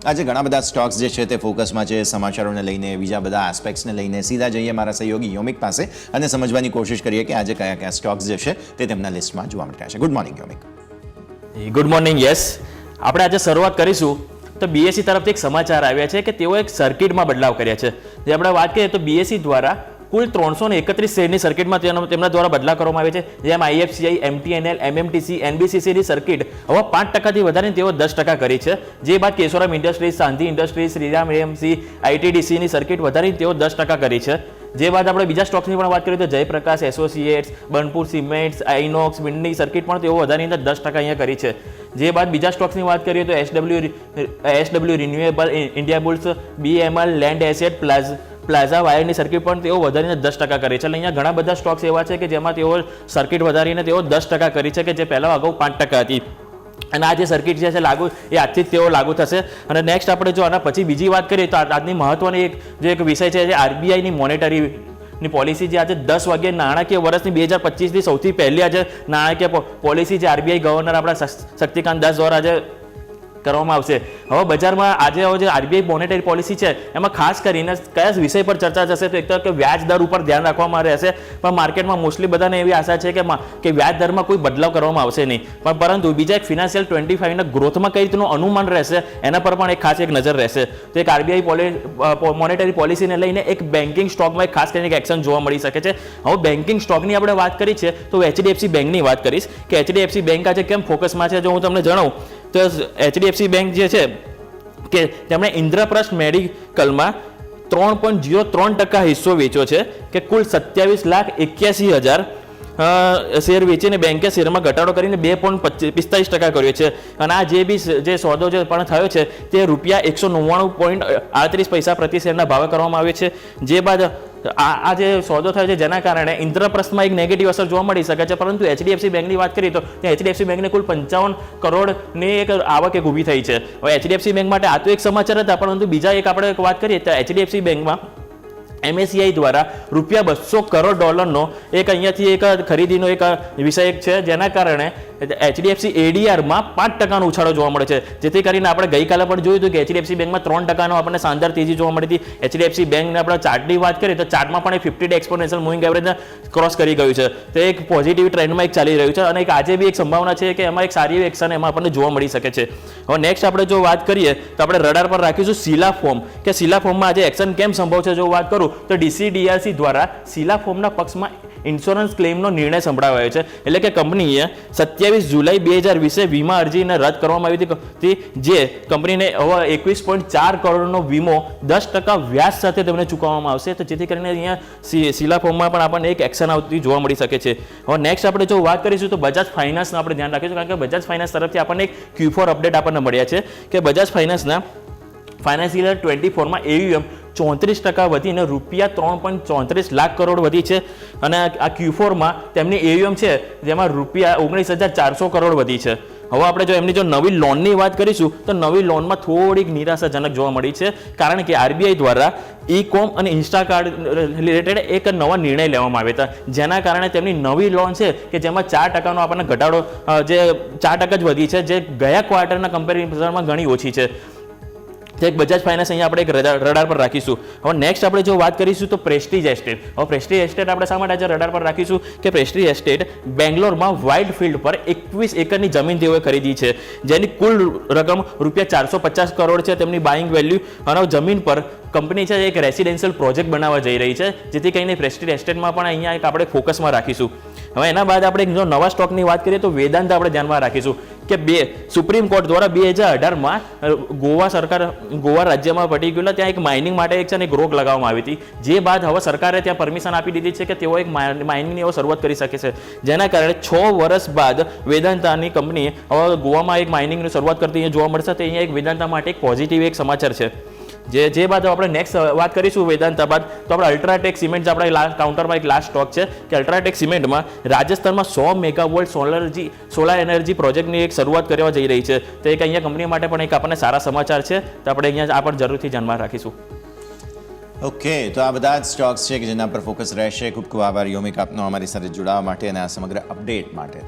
આજે ઘણા બધા સ્ટોક્સ જે છે તે ફોકસમાં છે, સમાચારોને લઈને, બીજા બધા આસ્પેક્ટ્સને લઈને. સીધા જઈએ મારા સહયોગી યોમિક પાસે અને સમજવાની કોશિશ કરીએ કે આજે કયા કયા સ્ટોક્સ જે છે તે તેમના લિસ્ટમાં જોવા મળ્યા છે. ગુડ મોર્નિંગ યોમિક. Good morning. યસ, આપણે આજે શરૂઆત કરીશું તો બીએસસી તરફથી એક સમાચાર આવ્યા છે કે તેઓ એક સર્કિટમાં બદલાવ કર્યા છે. જે આપણે વાત કરીએ તો બીએસસી દ્વારા કુલ 331 શેરની સર્કિટમાં તેમના દ્વારા બદલાવ કરવામાં આવે છે. જેમ આઈએફસીઆઈ, એમટીએનએલ, એમએમટીસી, એનબીસીસીની સર્કિટ હવે 5%થી વધારીને તેઓ 10% કરી છે. જે બાદ કેશોરામ ઇન્ડસ્ટ્રીઝ, શાંતિ ઇન્ડસ્ટ્રીઝ, શ્રીરામ એએમસી, આઈટીડીસીની સર્કિટ વધારીને તેઓ 10% કરી છે. જે બાદ આપણે બીજા સ્ટોક્સની પણ વાત કરીએ તો જયપ્રકાશ એસોસિએટ્સ, બર્નપુર સિમેન્ટ્સ, આઇનોક્સ, વિન્ડની સર્કિટ પણ તેઓ વધારીને 10% અહીંયા કરી છે. જે બાદ બીજા સ્ટોક્સની વાત કરીએ તો SW Renewable, Indiabulls, BML, Land Asset, Plaza વાયરની સર્કિટ પણ તેઓ વધારીને 10% કરી છે. એટલે અહીંયા ઘણા બધા સ્ટોક્સ એવા છે કે જેમાં તેઓ સર્કિટ વધારીને તેઓ 10% કરી છે, કે જે પહેલાં અગાઉ 5% હતી. અને આ જે સર્કિટ છે લાગુ એ આજથી જ તેઓ લાગુ થશે. અને નેક્સ્ટ આપણે જો આના પછી બીજી વાત કરીએ તો આજની મહત્વની એક વિષય છે જે આરબીઆઈની મોનેટરી પોલિસી. જે આજે 10 વાગ્યે નાણાકીય વર્ષની 2025ની સૌથી પહેલી આજે નાણાકીય પોલિસી જે આરબીઆઈ ગવર્નર આપણા શક્તિકાંત દાસ દ્વારા આજે કરવામાં આવશે. હવે બજારમાં આજે જે આરબીઆઈ મોનેટરી પોલિસી છે એમાં ખાસ કરીને કયા વિષય પર ચર્ચા થશે તો એક તો કે વ્યાજ દર ઉપર ધ્યાન રાખવામાં રહેશે. પણ માર્કેટમાં મોસ્ટલી બધાને એવી આશા છે કે વ્યાજ દરમાં કોઈ બદલાવ કરવામાં આવશે નહીં. પણ પરંતુ બીજા એક ફિનાન્શિયલ 25ના ગ્રોથમાં કઈ રીતનું અનુમાન રહેશે એના પર પણ એક ખાસ એક નજર રહેશે. તો એક આરબીઆઈ મોનેટરી પોલિસીને લઈને એક બેન્કિંગ સ્ટોકમાં ખાસ કરીને એક એક્શન જોવા મળી શકે છે. હવે બેન્કિંગ સ્ટોકની આપણે વાત કરી છે તો એચડીએફસી બેંકની વાત કરીશ કે એચડીએફસી બેંક આજે કેમ ફોકસમાં છે. જો હું તમને જણાવું તો એચડીએફસી બેંક જે છે કે તેમણે ઇન્દ્રપ્રસ્થ મેડિકલમાં 3.03% હિસ્સો વેચ્યો છે કે કુલ 27,81,000 શેર વેચીને બેંકે શેરમાં ઘટાડો કરીને 2.45% કર્યો છે. અને આ જે સોદો જે પણ થયો છે તે ₹199.38 પ્રતિ શેરના ભાવે કરવામાં આવ્યો છે. જે બાદ આ જે સોદો થયો છે જેના કારણે ઇન્દ્રપ્રસ્થમાં એક નેગેટિવ અસર જોવા મળી શકે છે. પરંતુ એચડીએફસી બેંકની વાત કરીએ તો એચડીએફસી બેંકને કુલ 55 કરોડની એક આવક એક ઊભી થઈ છે. હવે એચડીએફસી બેંક માટે આ તો એક સમાચાર હતા, પરંતુ બીજા એક આપણે વાત કરીએ તો એચડીએફસી બેંકમાં એમએસસીઆઈ દ્વારા ₹200 કરોડ એક અહીંયાથી એક ખરીદીનો એક વિષય છે, જેના કારણે એચડીએફસી એડીઆરમાં 5%નો ઉછાળો જોવા મળે છે. જેથી કરીને આપણે ગઈકાલે પણ જોયું હતું કે એચડીએફસી બેંકમાં 3%નો આપણને શાનદાર તેજી જોવા મળી હતી. એચડીએફસી બેંકને આપણે ચાર્ટની વાત કરીએ તો ચાર્ટમાં પણ એક 50-day એક્સપોનેન્શિયલ મૂવિંગ એવરેજને ક્રોસ કરી ગયું છે. તો એક પોઝિટિવ ટ્રેન્ડમાં એક ચાલી રહ્યું છે અને એક આજે બી એક સંભાવના છે કે એમાં એક સારી એક્શન એમાં આપણને જોવા મળી શકે છે. હવે નેક્સ્ટ આપણે જો વાત કરીએ તો આપણે રડાર પર રાખીશું શીલા ફોર્મ કે શીલા ફોર્મમાં આજે એક્શન કેમ સંભવ છે. જો વાત કરું તો ડીસીડીઆરસી દ્વારા શીલા ફોર્મના પક્ષમાં ઇન્સ્યોરન્સ ક્લેમનો નિર્ણય સંભળાવ્યો છે. એટલે કે કંપનીએ 27 જુલાઈ 2020 વીમા અરજીને રદ કરવામાં આવી હતી, જે કંપનીને હવે 21.4 કરોડનો વીમો 10% વ્યાજ સાથે તેમને ચૂકવવામાં આવશે. તો જેથી કરીને અહીંયા શીલા ફોર્મમાં પણ આપણને એક એક્શન આવતી જોવા મળી શકે છે. હવે નેક્સ્ટ આપણે જો વાત કરીશું તો બજાજ ફાઇનાન્સનું આપણે ધ્યાન રાખીશું, કારણ કે બજાજ ફાઇનાન્સ તરફથી આપણને એક Q4 અપડેટ આપણને મળ્યા છે કે બજાજ ફાઇનાન્સના ફાઇનાન્શિયલ 24માં AUM 34% વધીને ₹3.34 લાખ કરોડ વધી છે. અને આ Q4માં તેમની AUM છે જેમાં ₹19,400 કરોડ વધી છે. હવે આપણે જો એમની જો નવી લોનની વાત કરીશું તો નવી લોનમાં થોડીક નિરાશાજનક જોવા મળી છે, કારણ કે આરબીઆઈ દ્વારા ઈ-કોમ અને ઇન્સ્ટાકાર્ટ રિલેટેડ એક નવા નિર્ણય લેવામાં આવ્યા હતા, જેના કારણે તેમની નવી લોન છે કે જેમાં 4%નો આપણને ઘટાડો જે 4% જ વધી છે, જે ગયા ક્વાર્ટરના કમ્પેરિઝનમાં ઘણી ઓછી છે. એક બજાજ ફાઇનાન્સ અહીંયા આપણે એક રડાર પર રાખીશું. હવે નેક્સ્ટ આપણે જો વાત કરીશું તો પ્રેસ્ટીજ એસ્ટેટ. હવે પ્રેસ્ટીજ એસ્ટેટ આપણે શા માટે આજે રડાર પર રાખીશું કે પ્રેસ્ટીજ એસ્ટેટ બેંગ્લોરમાં વાઇલ્ડ ફિલ્ડ પર 21 એકરની જમીન તેઓએ ખરીદી છે, જેની કુલ રકમ ₹450 કરોડ છે તેમની બાઇંગ વેલ્યુ. અને જમીન પર કંપની છે એક રેસિડેન્શિયલ પ્રોજેક્ટ બનાવવા જઈ રહી છે, જેથી કરીને પ્રેસ્ટીજ એસ્ટેટમાં પણ અહીંયા એક આપણે ફોકસમાં રાખીશું. હવે એના બાદ આપણે જો નવા સ્ટોકની વાત કરીએ તો વેદાંત આપણે ધ્યાનમાં રાખીશું કે સુપ્રીમ કોર્ટ દ્વારા 2018માં ગોવા રાજ્યમાં પર્ટિક્યુલર ત્યાં એક માઇનિંગ માટે એક છે ને એક રોક લગાવવામાં આવી હતી. જે બાદ હવે સરકારે ત્યાં પરમિશન આપી દીધી છે કે તેઓ એક માઇનિંગની શરૂઆત કરી શકે છે, જેના કારણે 6 વર્ષ બાદ વેદાંતાની કંપની હવે ગોવામાં એક માઇનિંગની શરૂઆત કરતી જોવા મળશે. તો અહીંયા એક વેદાંતા માટે એક પોઝિટિવ એક સમાચાર છે. જે બાદ આપણે નેક્સ્ટ વાત કરીશું વેદાંતા બાદ તો આપણે અલ્ટ્રાટેક સિમેન્ટ આપણે કાઉન્ટરમાં એક લાસ્ટ સ્ટોક છે કે અલ્ટ્રાટેક સિમેન્ટમાં રાજસ્થાનમાં 100 મેગાવોલ્ટ સોલાર એનર્જી પ્રોજેક્ટની એક શરૂઆત કરવા જઈ રહી છે. તો એક અહીંયા કંપની માટે પણ એક આપણને સારા સમાચાર છે, તો આપણે અહીંયા આ પણ જરૂરથી ધ્યાનમાં રાખીશું. ઓકે, તો આ બધા જ સ્ટોક્સ છે કે જેના પર ફોકસ રહેશે. ખૂબ ખૂબ આભાર યોમિક આપનો અમારી સાથે જોડાવા માટે અને આ સમગ્ર અપડેટ માટે.